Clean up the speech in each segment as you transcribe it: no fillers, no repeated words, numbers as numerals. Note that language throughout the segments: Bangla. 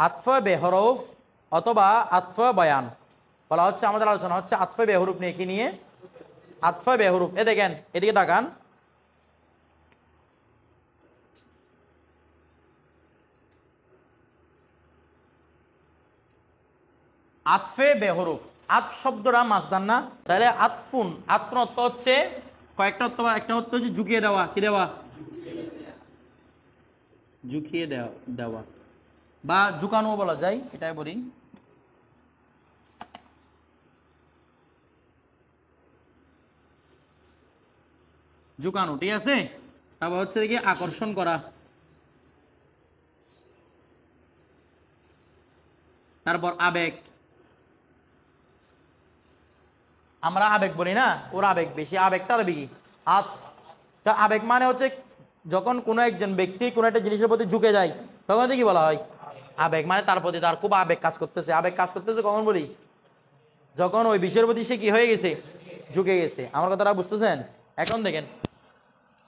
আতফ বেহরফ অথবা আতফ বয়ান বলা হচ্ছে। আমাদের আলোচনা হচ্ছে আতফ বেহরুফ নিয়ে, কি নিয়ে? আতফ বেহরুফ। এ দেখেন, এদিকে তাকান। আতফে বেহরুফ, আতফ শব্দটা মাসদার না? তাহলে আতফুন, আতফুন অর্থ হচ্ছে কয়েকটা অর্থ। একটা অর্থ হচ্ছে ঝুঁকিয়ে দেওয়া। কি দেওয়া? ঝুঁকিয়ে দেওয়া বা ঝুঁকানো বলা যায়, এটাই বলি। ঝুঁকানো, ঠিক আছে। তারপর হচ্ছে কি আকর্ষণ করা, তারপর আবেগ। আমরা আবেগ বলি না, ওর আবেগ বেশি, আবেগটা আবেগী আতফ। তা আবেগ মানে হচ্ছে যখন কোনো একজন ব্যক্তি কোনো একটা জিনিসের প্রতি ঝুঁকে যায় তখন কি বলা হয়? আবেগ। মানে তার প্রতি তার খুব আবেগ কাজ করতেছে। আবেগ কাজ করতেছে কখন বলি? যখন ওই বিষয়ের প্রতি সে কি হয়ে গেছে? ঝুঁকে গেছে। আমার কথাটা বুঝতেছেন? এখন দেখেন,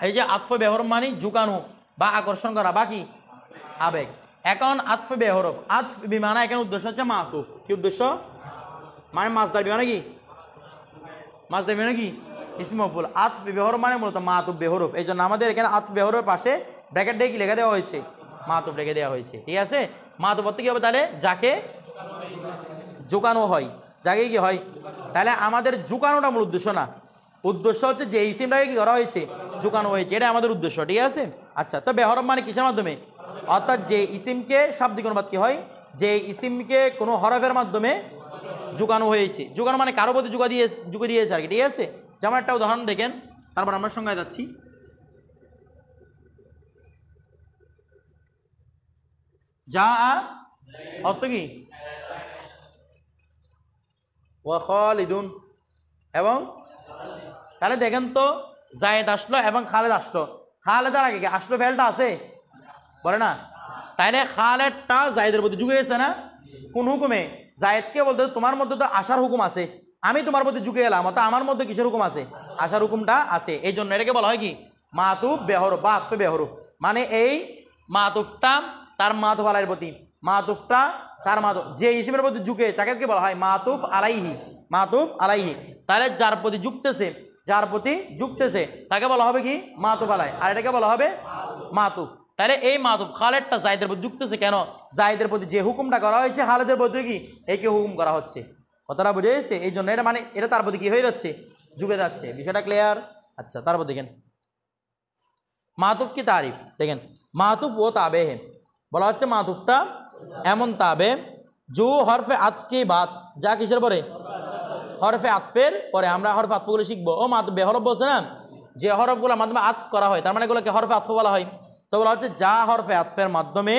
এই যে আতফ বেহরফ মানে ঝুঁকানো বা আকর্ষণ করা বা কি আবেগ। এখন আতফ বেহরফ, আতফ বিমানা, এখানে উদ্দেশ্য হচ্ছে মাতুফ। কি উদ্দেশ্য? মানে মাসদার বিমানা কি? মাসদার বিমানা কি? ইসম মফউল। আতফ বেহরফ মানে মূলত মাতুফ বেহরফ। এই জন্য আমাদের এখানে আতফ বেহরফের পাশে ব্র্যাকেট দিয়ে কি লেখা দেওয়া হয়েছে? মাতুফ রেখে দেওয়া হয়েছে, ঠিক আছে। মাতুফ অর্থ কি হবে তাহলে? যাকে ঝুঁকানো হয়, যাকে কি হয়। তাহলে আমাদের ঝুঁকানোটা মূল উদ্দেশ্য না, উদ্দেশ্য হচ্ছে যে ইসিমটাকে কি করা হয়েছে? ঝুঁকানো হয়েছে, এটা আমাদের উদ্দেশ্য, ঠিক আছে। আচ্ছা, তো বেহরফ মানে কিসের মাধ্যমে? অর্থাৎ যে ইসিমকে, শাব্দিক অনুবাদ কি হয়? যে ইসিমকে কোনো হরফের মাধ্যমে ঝুঁকানো হয়েছে। ঝুঁকানো মানে কারো প্রতি ঝুঁকে দিয়েছে আর কি, ঠিক আছে। যেমন একটা উদাহরণ দেখেন, তারপর আমরা সংজ্ঞায় যাচ্ছি। যা অর্থ কি? ওয়া খালিদুন। এবং তাহলে দেখেন তো, জায়েদ আসলো এবং খালেদ আসলো। খালেদার আগে আসলো ফেলটা আছে, বলে না? তাইলে খালেদটা জায়েদের প্রতি ঝুঁকে গেছে না? কোন হুকুমে? জায়েদকে বলতে তোমার মধ্যে তো আসার হুকুম আছে, আমি তোমার প্রতি ঝুঁকে এলাম, অর্থাৎ আমার মধ্যে কিসের হুকুম আছে? আসার হুকুমটা আছে। এই জন্য এটাকে বলা হয় কি? মাতুফ বেহরফ বা আতফে বেহরফ। মানে এই মাতুফটা তার মাতুফ আলাইহির প্রতি, মাতুফটা তার মাতুফ যে ইসিমের প্রতি ঝুঁকে তাকে কি বলা হয়? মাতুফ আলাইহি। মাতুফ আলাইহি। তাহলে যার প্রতি ঝুঁকতেছে, যার প্রতি ঝুঁকতেছে তাকে বলা হবে কি? মাতুফ আলাই। আর এটাকে বলা হবে মাতুফ। তাহলে এই মাতুফ খালেদটা জায়েদের প্রতি ঝুঁকতেছে কেন? জায়েদের প্রতি যে হুকুমটা করা হয়েছে খালেদের প্রতি কি একে হুকুম করা হচ্ছে। কথাটা বুঝে গেছে? এই জন্য এটা মানে এটা তার প্রতি কি হয়ে যাচ্ছে? ঝুঁকে যাচ্ছে। বিষয়টা ক্লিয়ার? আচ্ছা, তারপর দেখেন মাতুফ কি তারিফ। দেখেন, মাতুফ ও তাবে হে, বলা হচ্ছে মাতুফটা এমন তাবে জো হরফে আতফ কি বাত, যা কিসের পরে? হরফে আতফের পরে। আমরা হরফে আতফগুলো শিখবো। ও মাতুফ বেহরফ বলছে না, যে হরফগুলোর মাধ্যমে আতফ করা হয়, তার মানে এগুলোকে হরফে আতফ বলা হয়। তো বলা হচ্ছে যা হরফে আতফের মাধ্যমে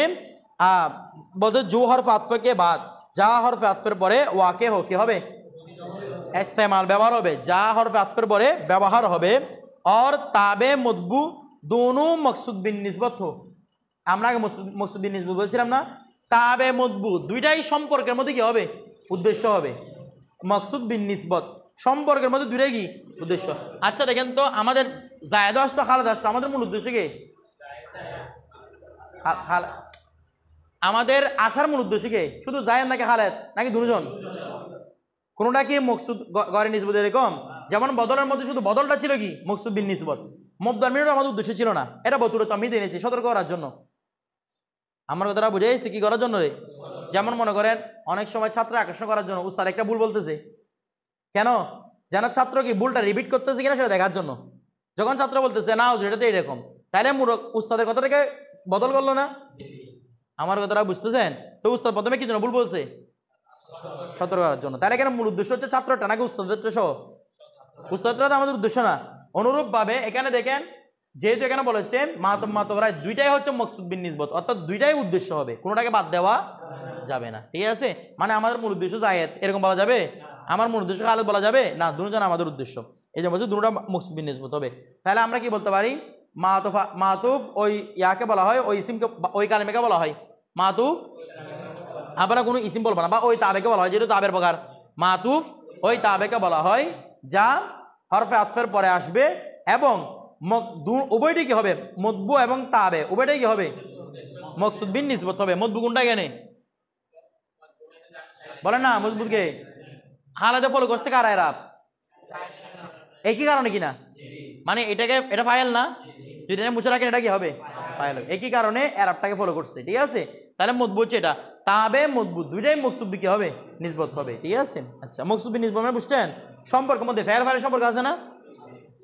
বলতে জো হরফে আতফকে বাদ, যা হরফে আতফের পরে ওয়াকে হো কি হবে? ইস্তেমাল, ব্যবহার হবে। যা হরফে আতফের পরে ব্যবহার হবে। और তাবে মতবু দোনো মকসুদ বিন নিসবত হো। আমরা আগে মকসুদ বিন নিসবত বলছিলাম না? তাবে মতবু দুইটাই সম্পর্কের মধ্যে কি হবে? উদ্দেশ্য হবে। মকসুদ বিন নিসবত সম্পর্কের মধ্যে দুইটাই কি? উদ্দেশ্য। আচ্ছা দেখেন তো, আমাদের জায়েদ আসলো খালেদ আসলো, আমাদের মূল উদ্দেশ্য কি? আমাদের আসার মূল উদ্দেশ্য কি? শুধু জায়েদ নাকি খালেদ নাকি দুজন? কোনোটা কি মকসুদ গড়ে নিসবত এরকম? যেমন বদলের মধ্যে শুধু বদলটা ছিল কি? মকসুদ বিন নিসবত। মুবদাল মিনটা আমাদের উদ্দেশ্য ছিল না, এটা বতুরে তামহিদ এনেছি সতর্ক করার জন্য। আমার কথাটা বুঝে গেছে? কি করার জন্য রে? যেমন মনে করেন অনেক সময় ছাত্র আকর্ষণ করার জন্য উস্তাদ একটা ভুল বলতেছে, কেন? যেন ছাত্র কি ভুলটা রিপিট করতেছে কিনা সেটা দেখার জন্য। যখন ছাত্র বলতেছে না এটাতে এরকম, তাইলে উস্তাদের কথাটাকে বদল করলো না? আমার কথাটা বুঝতেছেন? তো উস্তাদ প্রথমে কি জন্য ভুল বলছে? সতর্ক করার জন্য। তাহলে কেন মূল উদ্দেশ্য হচ্ছে ছাত্রটা নাকি উস্তাদের সহ? উস্তাদটা তো আমাদের উদ্দেশ্য না। অনুরূপভাবে এখানে দেখেন, যেহেতু এখানে বলেছে মাতব মাতবরা দুইটাই হচ্ছে মকসুদ বিন নিসবত, অর্থাৎ দুইটাই উদ্দেশ্য হবে, কোনোটাকে বাদ দেওয়া যাবে না, ঠিক আছে। মানে আমাদের মূল উদ্দেশ্য জায়েদ এরকম বলা যাবে, আমার মূল উদ্দেশ্য খালেদ বলা যাবে না, দুজন আমাদের উদ্দেশ্য। এই যে বলছে দুটোটা মকসুদ বিন নিসবত হবে। তাহলে আমরা কি বলতে পারি? মাতুফ ওই ইয়াকে বলা হয়, ওই ইসিমকে, ওই কালিমাকে বলা হয় মাতুফ। আপনারা কোনো ইসিম বলবো না, বা ওই তাবেকে বলা হয়, যেহেতু তাবের প্রকার। মাতুফ ওই তাবেকে বলা হয় যা হরফে আতফের পরে আসবে এবং উভয়টি কি হবে? মতবু এবং তাবে উভয়টাই কি হবে? মকসুদ বিন নিসবত হবে। মতবু কোনটা? এখানে বলেন না মজবুতকে খালেদা ফলো করছে কার এরাব একই কারণে কিনা মানে এটা ফাইল না যদি এটা মুছে রাখেন এটা কি হবে ফাইল হবে একই কারণে এরাবটাকে ফলো করছে ঠিক আছে তাহলে মজবুত এটা তাবে মজবুত দুইটাই মকসুবি কি হবে নিসবত হবে ঠিক আছে আচ্ছা মকসুবি নিসবত মানে বুঝছেন সম্পর্কের মধ্যে ফেল ফাইলের সম্পর্ক আছে না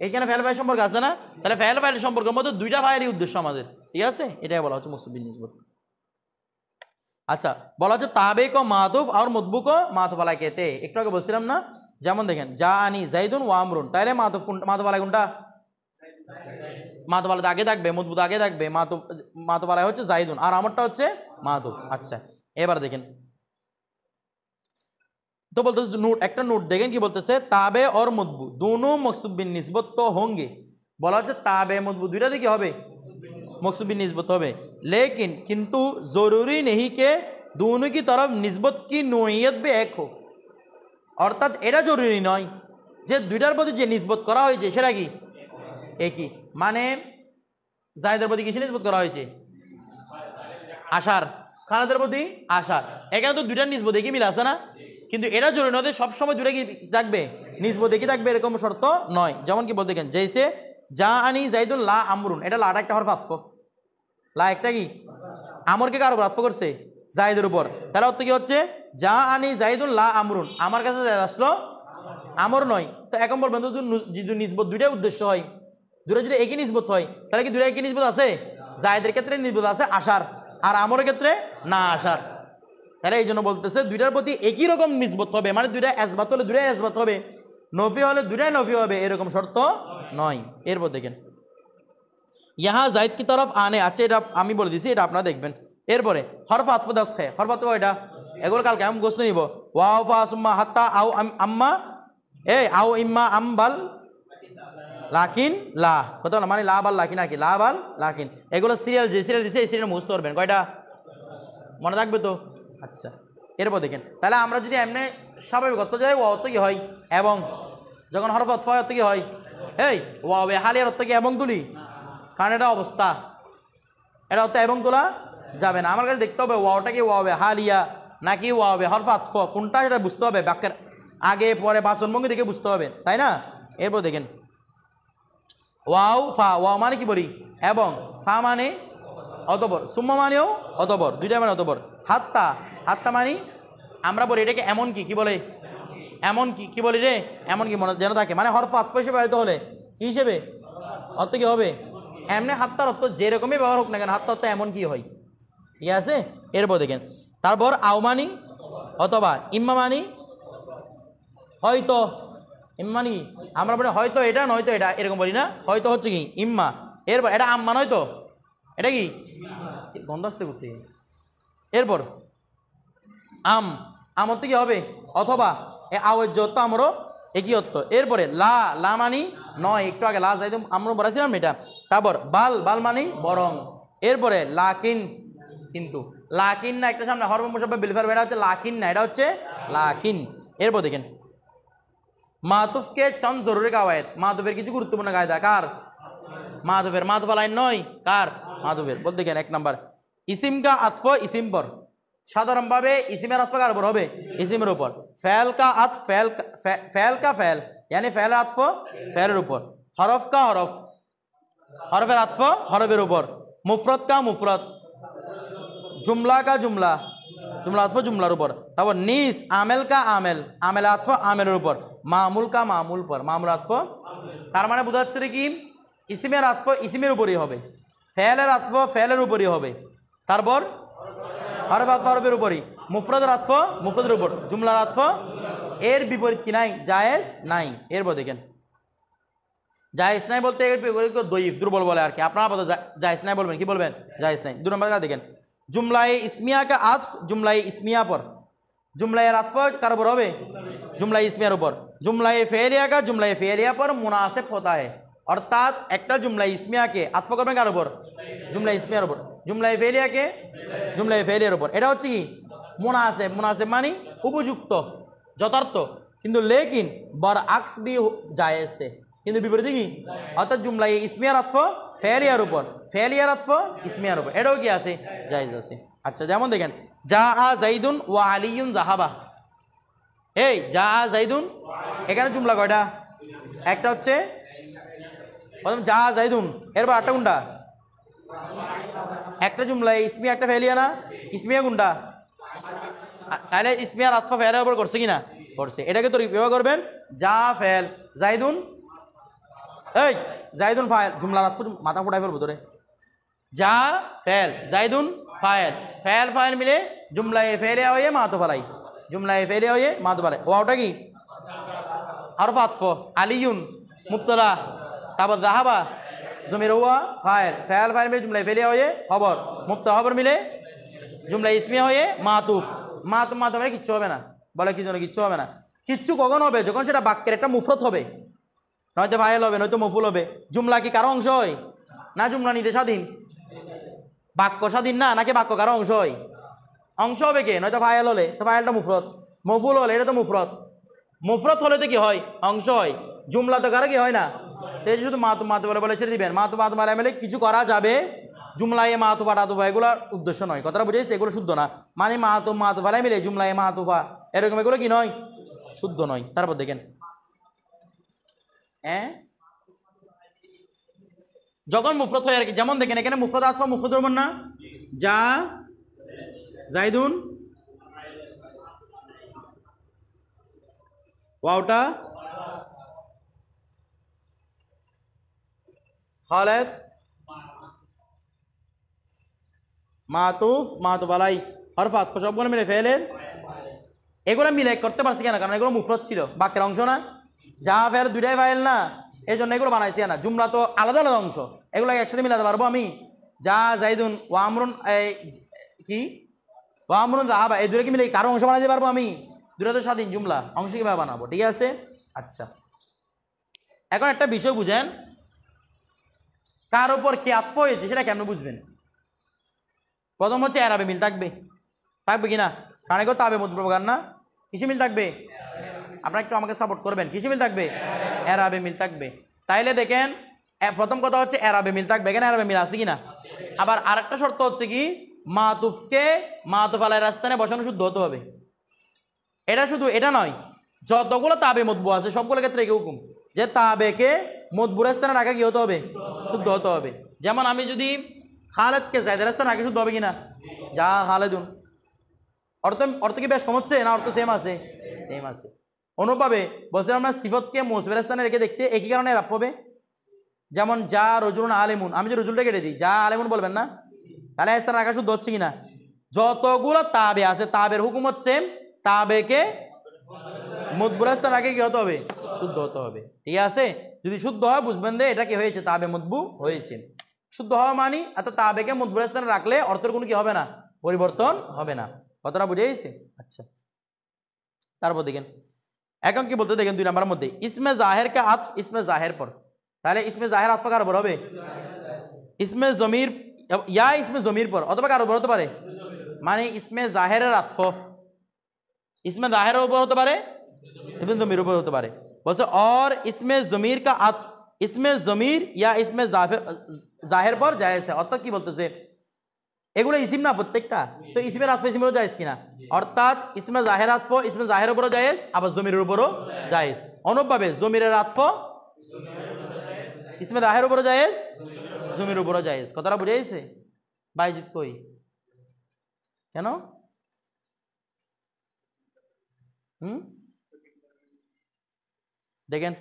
এইখানে ফেল ফাইল সম্পর্ক আছে না তাহলে ফেল ফাইলের সম্পর্কের মধ্যে দুইটা ফাইলের উদ্দেশ্য আমাদের ঠিক আছে এটাই বলা হচ্ছে মকসুবি নিসবত আচ্ছা বলা হচ্ছে তাবে কো মাতুফ আর মতবুক মাতুফ আলাই কেতে একটু আগে বলছিলাম না যেমন দেখেন যা আনি জাইদুন ওয়া আমরুন তাইলে মাতুফ মাতুফ আলাই কোনটা মাতুফ আলাই আগে থাকবে মতবুক আগে থাকবে মাতুফ আলাই হচ্ছে জাইদুন আর আমরটা হচ্ছে মাতুফ আচ্ছা এবার দেখেন তো বলতেছে নোট একটা নোট দেখেন কি বলতেছে তাবে और मतबू दोनों मकसूब बिन निस्बत तो होंगे বলা হচ্ছে তাবে मतबू দুইটা কি হবে मकसूब बिन निस्बत হবে लेकिन किंतु जरूरी नहीं कि दोनों की तरफ निस्बत की नौइयत भी एक हो অর্থাৎ এটা জরুরি নয় যে দুইটার প্রতি যে নিসবত করা হয়েছে সেটা কি একই মানে জায়েদের প্রতি কিসে নিসবত করা হয়েছে আশার খালেদের প্রতি আশার এখানে তো দুইটার নিসবত একই মিল আছে না কিন্তু এটা জরুরি নয় সবসময় দুইটা কি থাকবে নিসবত একই থাকবে এরকম শর্ত নয় যেমন কি বলতে দেখেন জেসে যা আনি জাইদুন লা আমরুন এটা লাটা একটা হরফ আতফ লা একটা কি আমরকে কার উপর আতফ করছে জাইদের উপর তাহলে অর্থ কি হচ্ছে যা আনি জাইদুন লা আমরুন আমার কাছে জায়েদ আসলো আমর নয় তো এখন বলবেন যদি নিসবত দুইটাই উদ্দেশ্য হয় দুইটা যদি একই নিসবত হয় তাহলে কি দুইটা একই নিসবত আছে জায়েদের ক্ষেত্রে নিসবত আছে আশার আর আমরের ক্ষেত্রে না আশার তাহলে এই জন্য বলতেছে দুইটার প্রতি একই রকম নিসবত হবে মানে দুইটা এসবাত হলে দুইটাই এসবাত হবে নফি হলে দুইটাই নফি হবে এরকম শর্ত নয় এরপর দেখেন ইহা জায়েদ কি তরফ আনে আচ্ছা এটা আমি বলে দিছি এটা আপনারা দেখবেন এরপরে হরফ আতফ আছে হরফ আতফ এটা এগুলো কালকে আমি গোসল নিব ওয়াও ফা সুম্মা হাত্তা আও আম্মা আও ইম্মা আমবাল লাকিন লা কত না মানে লা বাল লাকিন আর কি লা বাল লাকিন এগুলো সিরিয়াল যে সিরিয়াল দিছে এই সিরিয়াল মুখস্থ করবেন কয়টা মনে থাকবে তো আচ্ছা এরপর দেখেন তাহলে আমরা যদি এমনি স্বাভাবিক অর্থ যাই ও অর্থ কি হয় এবং যখন হরফ অর্থ হয় অর্থ কি হয় ওয়াবে হালিয়ার অর্থ কি এবং তুলি কারণ এটা অবস্থা এটা অর্থ এবং তোলা যাবে না আমার কাছে দেখতে হবে ওয়াওটা কি ওয়াবে হালিয়া নাকি ওয়াবে হরফ আতফ কোনটা সেটা বুঝতে হবে বাক্যের আগে পরে বাচনভঙ্গি দেখে বুঝতে হবে তাই না এরপর দেখেন ওয়াও ফা ওয়াও মানে কি বলি এবং ফা মানে অতবর সুম্মা মানেও অতবর দুইটা মানে অতবর হাত্তা হাত্তা মানে আমরা বলি এটাকে এমন কি বলে এমন কি বলি রে এমন কি মনে যেন থাকে মানে হরফ আতফ হিসেবে ব্যবহৃত হলে কি হিসেবে অর্থ কি হবে এমনি হাত্তার অর্থ যেরকমই ব্যবহার হোক না কেন হাত্তার অর্থ এমন কি হয় ঠিক আছে এরপর দেখেন তারপর আওমানি অথবা ইম্মা মানি হয়তো ইম্মা নি আমরা বলি হয়তো এটা নয়তো এটা এরকম বলি না হয়তো হচ্ছে কি ইম্মা এরপর এটা আম্মা নয়তো এটা কি গন্ধ আসতে করতে এরপর আম অর্থ কি হবে অথবা আওয়ের যে অর্থ আমারও একই অর্থ এরপরে লা মানি নয় একটু আগে লা যাইতে আমরা বলেছিলাম এটা তারপর বাল মানি বরং এরপরে লাকিন কিন্তু লাকিন না একটা সামনে হরফ মুসাব্বা বিলফার এটা হচ্ছে লাকিন না এটা হচ্ছে লাকিন এরপর দেখেন মাতুফকে চন্দ জরুরি কাওয়ায়েদ মাতুফের কিছু গুরুত্বপূর্ণ কায়দা কার মাতুফের মাতুফ আলাইন নয় কার মাতুফের বলতে দেখেন এক নাম্বার ইসিম কা আতফ ইসিম পর সাধারণভাবে ইসিমের আতফ কার উপর হবে ইসিমের উপর ফেল কা আতফ ফেল কা ফেল यानी ফেলের আতফ ফেলের উপর হরফ কা হরফ হরফের আতফ হরফের উপর মুফরদ কা মুফরদ জুমলা কা জুমলা জুমলা আতফ জুমলার উপর তারপর নিস আমেল কা আমেল আতফ আমেলের উপর মামুল কা মামুল পর মামুল আতফ তার মানে বোঝা যাচ্ছে কি ইসিমের আতফ ইসিমের উপরই হবে ফেলের আতফ ফেলের উপরই হবে তারপর হরফ আতফ হরফের উপরই মুফরদের আতফ মুফরদের উপর জুমলার আতফ এর বিপরীত কি নাই জায়েজ নাই এরপর দেখেন জায়েজ নাই বলতে দইফ দুর্বল বলে আর কি আপনারা জায়েজ নাই বলবেন কি বলবেন জায়েজ নাই 2 নম্বর কাজ দেখেন जुमलाए इस्मिया का आत्फ जुमलाए इस्मिया पर जुमलाए आत्फ कार ऊपर होबे जुमलाए इस्मियार ऊपर जुमलाए फेलिया का जुमलाए फेलिया पर मुनासिब होता है अर्थात একটা जुमलाए इस्मिया के आत्फ करবেন কার উপর जुमलाए इस्मियार উপর जुमलाए फेलिया के जुमलाए फेलियार উপর এটা হচ্ছে কি মুনাসিব মানে উপযুক্ত যথার্থ কিন্তু লেকিন বরআক্স भी জায়েজ है কিন্তু বিপরীত কি অর্থাৎ जुमलाए इस्मियार আতফ ফেলিয়ার উপর ফেলিয়ার আতফ ইসমিয়ার উপর এটাও কি আছে জায়েজ আছে আচ্ছা যেমন দেখেন জা আ জাইদুন ওয়া আলিয়ুন যাহাবা এই যা জাইদুন, এখানে জুমলা কয়টা? একটা হচ্ছে প্রথম যা জাইদুন, এরপর আটটা গুন্ডা, একটা জুমলা ইসমিয়া একটা ফেলিয়া না, ইসমিয়া গুন্ডা, তাহলে ইসমিয়ার আতফা ফেলের উপর করছে কিনা? করছে। এটাকে তো ব্যবহার করবেন যা ফেল জাইদুন, এই জাইদুন ফাইল, জুমলার আতফা মাথা ফুটাই ফেলবো তোরে। যা ফেল জাইদুন ফাইল, ফেল ফাইল মিলে জুমলায় ফেলে হয়ে মাতো ফালাই, জুমলায় ফেলে হয়ে মাতো ফালাই। ওটা কি হরফ আতফ, আলিউন মুবতলা, তারপর জাহাবা জমির হুয়া ফাইল, ফেল ফাইল মিলে জুমলায় ফেলে হয়ে খবর, মুবতলা খবর মিলে জুমলা ইসমিয়া হয়ে মাতুফ, মাতুফ মাতুফ মানে কিচ্ছু হবে না। বলে কি জন্য কিচ্ছু হবে না? কিচ্ছু কখন হবে? যখন সেটা বাক্যের একটা মুফরত হবে, নয়তো ফাইল হবে, নয়তো মফুল হবে। জুমলা কি কারো অংশ হয় না? জুমলা নিতে স্বাধীন, বাক্য স্বাধীন না, নাকি বাক্য কারো অংশ হয়? অংশ হবে কে? নয়তো ফাইল হলে তো ফাইলটা মুফরত, মফুল হলে এটা তো মুফরত, মুফরত হলে তো কি হয়? অংশ হয়। জুমলা তো কারো কি হয় না? এই শুধু মাতু মাতু বলে ছেড়ে দিবেন, মাতু মাতু মারা মেলে কিছু করা যাবে, জুমলায় মাতুফা টাতুফা এগুলোর উদ্দেশ্য নয়। কথাটা বুঝেছি? এগুলো শুদ্ধ না, মানে মাতু মাতুফা মিলে জুমলায় মাতুফা এরকম এগুলো কি নয়? শুদ্ধ নয়। তারপর দেখেন যখন মুফরত হয় আর কি, যেমন দেখেন এখানে মুফরত আতফা মুফরত হবেন না, যা জাইদুন ওয়াওটা খালেদ মাতুফ মাতুফ আলাই হরফ আতফা সবগুলো মিলে ফেলেন, এগুলো মিলে করতে পারছি কেন? কারণ এগুলো মুফরত ছিল, বাক্যের অংশ না। যা ফের দুইটাই ফাইল না, এই জন্য এগুলো বানাইছি না। জুমলা তো আলাদা আলাদা অংশ, এগুলো একসাথে মিলাতে পারবো আমি? যা জাইদুন ওয়ামরুন কি ওয়ামরুন জাহাবা, এই দুটো কি মিলে কারো অংশ বানাতে পারবো আমি? দুটো তো স্বাধীন জুমলা, অংশ কীভাবে বানাবো? ঠিক আছে, আচ্ছা। এখন একটা বিষয় বুঝেন, কার উপর কি আতফ হয়েছে সেটা কেমন বুঝবেন? প্রথম হচ্ছে এরাবে মিল থাকবে, থাকবে কি না? কারণ এগুলো তাবে মুতপ্রকার না, কিসে মিল থাকবে? আপনারা একটু আমাকে সাপোর্ট করবেন, কিসে মিল থাকবে? এরাবে মিল থাকবে। তাইলে দেখেন প্রথম কথা হচ্ছে এরাবে মিল থাকবে, এখানে এরাবে মিল আছে কিনা? আবার আরেকটা শর্ত হচ্ছে কি, মাতুফকে মাতুফ আলাইহির স্থানে বসানো শুদ্ধ হতে হবে। এটা শুধু এটা নয়, যতগুলো তাবে মতবু আছে সবগুলো ক্ষেত্রে কি হুকুম যে তাবেকে মতবুর স্থানে রাখা কি হতে হবে? শুদ্ধ হতে হবে। যেমন আমি যদি খালেদকে জায়দের স্থানে রাখি শুদ্ধ হবে কিনা? যা খালেদুন, অর্থ কি বেশ কম হচ্ছে না অর্থ সেম আছে? সেম আছে। অনুভাবে বলছিলাম আমরা সিফতকে মৌসুফের স্থানে রেখে দেখতে একই কারণে রাপ হবে। যেমন যা রজুলুন আলেমুন, আমি যে রজুলটা কেটে দিই, যা আলেমুন বলবেন না, তাহলে স্থানে রাখা শুদ্ধ হচ্ছে কিনা? যতগুলো তাবে আছে তাবের হুকুম হচ্ছে তাবেকে মতবুর স্থানে রাখে কি হতে হবে? শুদ্ধ হতে হবে। ঠিক আছে, যদি শুদ্ধ হয় বুঝবেন যে এটা কি হয়েছে? তাবে মতবু হয়েছে। শুদ্ধ হওয়া মানি অর্থাৎ তাবেকে মতবুর স্থানে রাখলে অর্থের কোনো কি হবে না? পরিবর্তন হবে না। কথাটা বুঝে গেছে? আচ্ছা, তারপর দেখেন এখন কি বলতে দেখেন 2 নম্বরের মধ্যে ইসমে জাহের কা আতফ ইসমে জাহের পর, তাহলে ইসমে জাহের আতফ কার উপর হবে? ইসমে জমির ইয়া ইসমে জমির পর, অথবা কার উপর হতে পারে? মানে ইসমে জাহেরের আতফ ইসমে জাহেরের উপর হতে পারে, ইসমে জমির উপর হতে পারে। বলছে और इसमें जमीर का अत्फ इसमें जमीर या इसमें জাহের পর জায়েজ है। অর্থাৎ কি বলতেছে, এগুলো ইসিম না প্রত্যেকটা, তো ইসমের আতফ ইসমেরও জায়েজ কিনা? অর্থাৎ ইসমে জাহের আতফ ইসমে জাহের উপরও জায়েজ, আবার জমিরের উপরও জায়েজ। অনুরূপভাবে জমিরের আতফ ইসমে জাহের উপরও জায়েজ, জমির উপরও জায়েজ। কথাটা বুঝে গেছে? বাইজিৎ কই কেন? দেখেন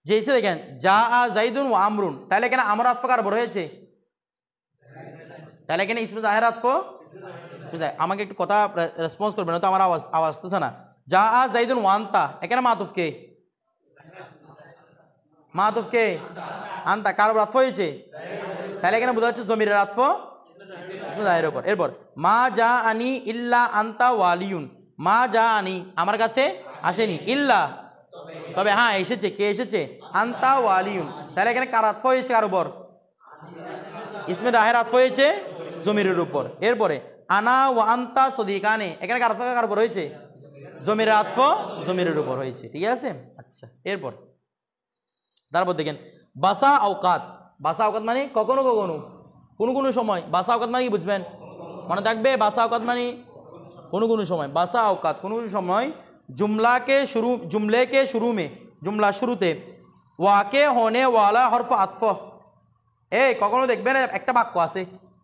যে দেখেন যা জাইদুন ও আমরুন, তাহলে এখানে আমার আতফ কার উপর হয়েছে? তাহলে এখানে ইসমে জাহের আতফ, আমাকে একটু কথা রেসপন্স করবেন না তো আমার আওয়াজ আসতেছে না। যা জাইদুন ওয়ান্তা, এখানে মাতুফ কে? মাতুফ কে? আন্তা, কার উপর আতফ হয়েছে? তাহলে এখানে বোঝা যাচ্ছে জমিরের আতফ ইসমে জাহের উপর। এরপর মা যা আনি ইল্লা আন্তা ওয়ালিউন, মা যা আনি আমার কাছে আসেনি, ইল্লা তবে হ্যাঁ এসেছে, কে এসেছে? আন্তা ওয়ালিউন। তাহলে এখানে কার আতফ হয়েছে? কার উপর? ইসমে জাহের আতফ হয়েছে জমিরের উপর। এরপরে আনা ও আন্তা সদিকানে, এখানে কার আতফ কার উপর হয়েছে? জমিরের আতফ জমিরের উপর হয়েছে। ঠিক আছে, আচ্ছা। এরপর তারপর দেখেন বাসা আওকাত, বাসা আওকাত মানে কখনো কখনো, কোনো কোনো সময়। বাসা আওকাত মানে কি বুঝবেন? মনে থাকবে, বাসা আওকাত মানে কোনো কোনো সময়, বাসা আওকাত কোনো কোনো সময় जुमले के शुरू में जुमला শুরুতে ওয়াকে होने वाला हर्फ আতফ। এই কখনো দেখবেন একটা বাক্য আছে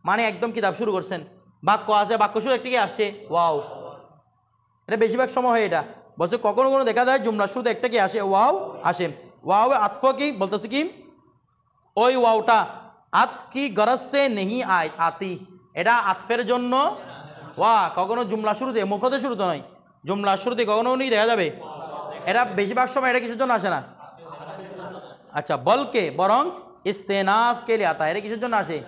মানে একদম কিতাব শুরু করছেন, বাক্য আছে, বাক্য শুরু একটা কি আসছে ওয়াও। এটা বেশিরভাগ সময় হয় এটা, বলছে কখনো কোনো দেখা যায় জুমলা শুরুতে একটা কি আসে ওয়াও আসে। ওয়াও আতফ কি বলতেছে কি ওই ওয়াওটা আতফ কি গরজ সে নেহি আতি, এটা আতফের জন্য ওয়া কখনো জুমলা শুরুতে মুফরদের শুরুতে নয়, জুমলা শুরুতে কখনো নেই দেখা যাবে। এটা বেশিরভাগ সময় এটা কিসের জন্য আসে না? আচ্ছা বলকে বরং ইস্তেনাফ কে লিয়ে আতা, এটা কিসের জন্য আসে?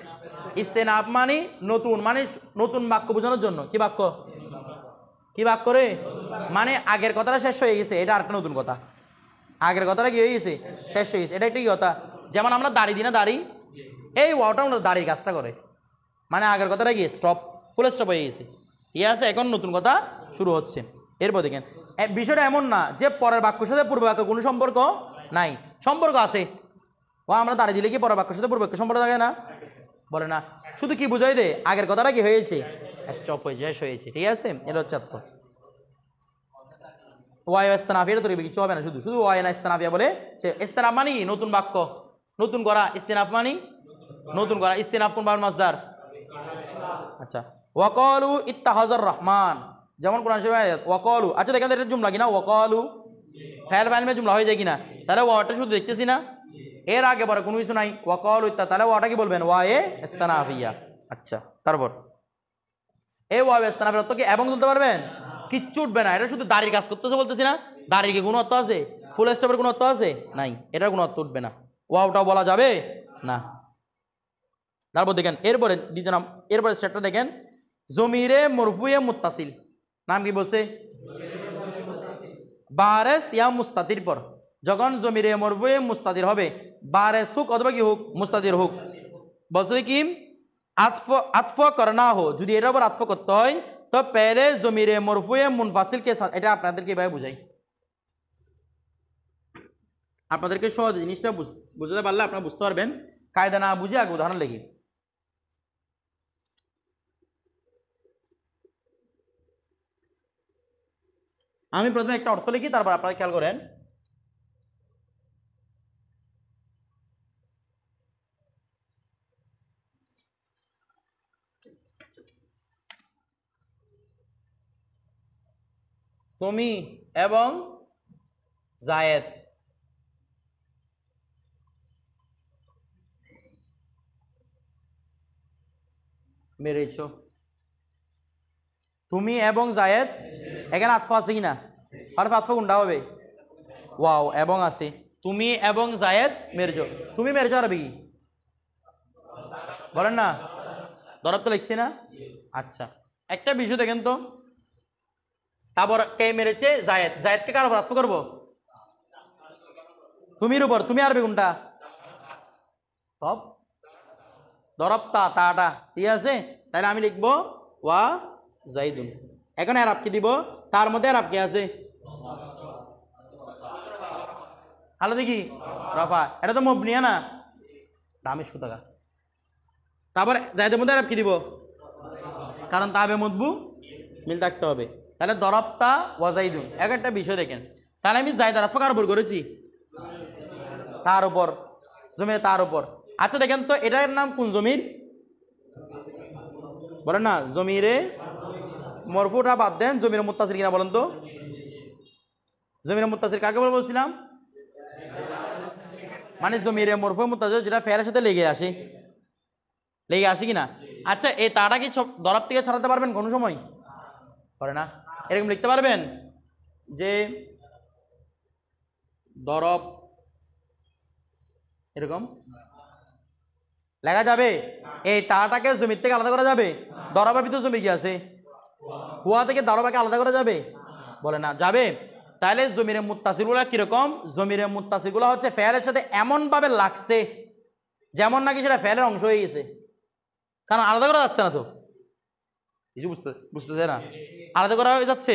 ইস্তেনাফ মানে নতুন, মানে নতুন বাক্য বোঝানোর জন্য। কি বাক্য? কি বাক্য রে? মানে আগের কথাটা শেষ হয়ে গেছে, এটা আরেকটা নতুন কথা। আগের কথাটা কি হয়ে গেছে? শেষ হয়ে গেছে, এটা একটা কি কথা? যেমন আমরা দাড়ি দিই না, দাড়ি, এই ওয়াওটা আমরা দাড়ির কাজটা করে, মানে আগের কথাটা কি স্টপ, ফুল স্টপ হয়ে গেছে, ইয়ে আছে, এখন নতুন কথা শুরু হচ্ছে। এরপর দেখেন বিষয়টা এমন না যে পরের বাক্যের সাথে পূর্ব বাক্য কোনো সম্পর্ক নাই, সম্পর্ক আছে। ও আমরা দাঁড়িয়ে দিলে কি পরের বাক্যের সাথে পূর্ব বাক্য সম্পর্ক থাকে না? বলে না, শুধু কি বুঝাই দে আগের কথাটা কি হয়েছে স্টপ হয়েছে, শেষ হয়েছে, ঠিক আছে। এটা হচ্ছে আতফ। ওয়াই ইস্তেনাফিয়া তো কিছু হবে না, শুধু শুধু ওয়াই না ইস্তেনাফিয়া বলে। ইস্তেনাফ মানে নতুন বাক্য, নতুন করা, ইস্তেনাফ মানে নতুন করা। ইস্তেনাফ কোন বাবার মাসদার? আচ্ছা ওয়াকালু ইত্তাহাজার রহমান, যেমন কোরআন শরীফে আয়াত ওয়াকালু। আচ্ছা দেখেন এটা জুমলা কিনা ওয়াকালু, ফাইল ফাইল মে জুমলা হয়ে যায় কিনা? তাহলে ওয়াটা শুধু দেখতেছি না, এর আগে পরে কোনো কিছু নাই, ওয়াকালু ইত্তা, তাহলে ওয়াটা কি বলবেন? ওয়ায়ে ইস্তেনাফিয়া। আচ্ছা তারপর এই ওয়ায়ে ইস্তেনাফিয়া অর্থ কি এবং তুলতে পারবেন? কিচ্ছু উঠবে না, এটা শুধু দাড়ির কাজ করতেছে বলতেছি না। দাড়ির কি কোনো অর্থ আছে? ফুল স্টপের কোনো অর্থ আছে? নাই, এটার কোনো অর্থ উঠবে না, ওয়াওটাও বলা যাবে না। তারপর দেখেন এরপরে দ্বিতীয় নাম, এরপরে স্টেটটা দেখেন জমিরে মরফুয়ে মুত্তাসিল, নাম কি বলছে? বারেস ইয়া মুস্তাতির পর যখন জমিরে মরফুয়ে মুস্তাতির হবে, বারেস হুক অথবা কি হুক মুস্তাতির হুক, বলছে কি আতফ করনা হো, যদি এটার উপর আতফ করতে হয় তো পেলে জমিরে মরফুয়ে মুনফাসিল কে সাথ। এটা আপনাদেরকে এভাবে বুঝাই, আপনাদেরকে সহজ জিনিসটা বুঝতে পারলে আপনারা বুঝতে পারবেন। কায়দা না বুঝে আগে উদাহরণ লিখি। আমি প্রথমে একটা অর্থ লিখি, তারপর আপনারা খেয়াল করেন। তুমি এবং জায়েদ মেরেছ। তুমি এবং জায়েদ, এখানে আতফ আছে কিনা? হরফ আতফ কোনটা হবে? ওয়াও, এবং আছে। তুমি এবং জায়েদ মেরেছ, তুমি মেরেছ আরবি কি বলেন না? দরব তো লিখছি না? আচ্ছা একটা বিষয় দেখেন তো, তারপর কে মেরেছে? জায়েদ। জায়েদকে কার উপর আতফ করবো? তুমির উপর। তুমি আরবি কোনটা? তব দরবতা, তাটা, ঠিক আছে। তাহলে আমি লিখবো ওয়া জাইদুন। এখন এরাব কি দিব? তার মধ্যে এরাব কি আছে? হ্যালো দেখি রফা, এটা তো মবনিয়া না, দামি সুতাকা। তারপর জাইদের মধ্যে এরাব কি দিব? কারণ তাবে মতবু মিল থাকতে হবে। তাহলে দরবতা ওয়া জাইদুন। এখন একটা বিষয় দেখেন, তাহলে আমি জাইদার আতফ কার উপর করেছি? তার উপর, জমির তার উপর। আচ্ছা দেখেন তো এটার নাম কোন জমির? বলেন না, জমিরে মরফুটা বাদ দেন, জমিরে মুত্তাসির কিনা বলেন তো? জমিরে মুত্তাসির কাকে বলে বলছিলাম? মানে জমিরে মরফু মুত্তাসির যেটা ফেরের সাথে লেগে আসে, লেগে আসে কিনা? আচ্ছা এই তাটা কি সব দরব থেকে ছাড়াতে পারবেন কোনো সময়? পারে না। এরকম লিখতে পারবেন যে দরব, এরকম লেখা যাবে? এই তাটাকে জমির থেকে আলাদা করা যাবে? দরবের ভিতরে জমি কি আছে? হুয়া থেকে দরবাকে আলাদা করা যাবে? বলে না, যাবে। তাহলে জমিরে মুত্তাসিলগুলা কিরকম? জমিরে মুত্তাসিলগুলা হচ্ছে ফেলের সাথে এমনভাবে লাগছে যেমন নাকি সেটা ফেলের অংশ হয়ে গেছে, কারণ আলাদা করা যাচ্ছে না তো, কিছু বুঝতেছে না? আলাদা করা হয়ে যাচ্ছে।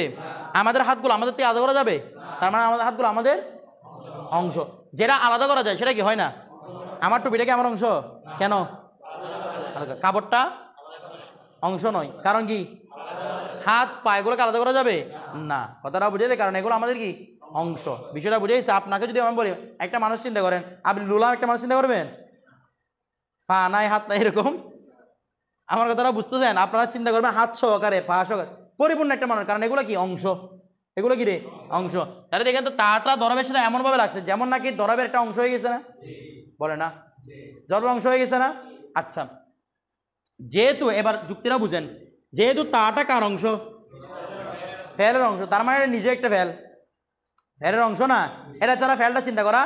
আমাদের হাতগুলো আমাদের থেকে আলাদা করা যাবে? তার মানে আমাদের হাতগুলো আমাদের অংশ। যেটা আলাদা করা যায় সেটা কি হয় না? আমার টুপিটা কি আমার অংশ? কেন? কাপড়টা অংশ নয়, কারণ কি? হাত পা এগুলোকে আলাদা করা যাবে না। কথাটা বুঝে কারণ এগুলো আমাদের কি অংশ। বিষয়টা বুঝেছি। আপনাকে যদি আমি বলি একটা মানুষ চিন্তা করেন, আপনি লুলাম একটা মানুষ চিন্তা করবেন, পা নাই হাত নাই এরকম, আমার কথাটা বুঝতেছেন? আপনারা চিন্তা করবেন হাত সহকারে পা সহকারে পরিপূর্ণ একটা মানুষ, কারণ এগুলো কি অংশ, এগুলো কি রে অংশ। তাহলে দেখেন তো তাটা দরাবের সাথে এমনভাবে লাগছে যেমন নাকি দরাবের একটা অংশ হয়ে গেছে না, বলে না জড়ের অংশ হয়ে গেছে না। আচ্ছা, যেহেতু এবার যুক্তিটা বুঝেন, যেহেতু তাটা কার অংশ, ফেলের অংশ, তার মানে নিজে একটা ফেল, ফেলের অংশ না। এটা ছাড়া ফেলটা চিন্তা করা,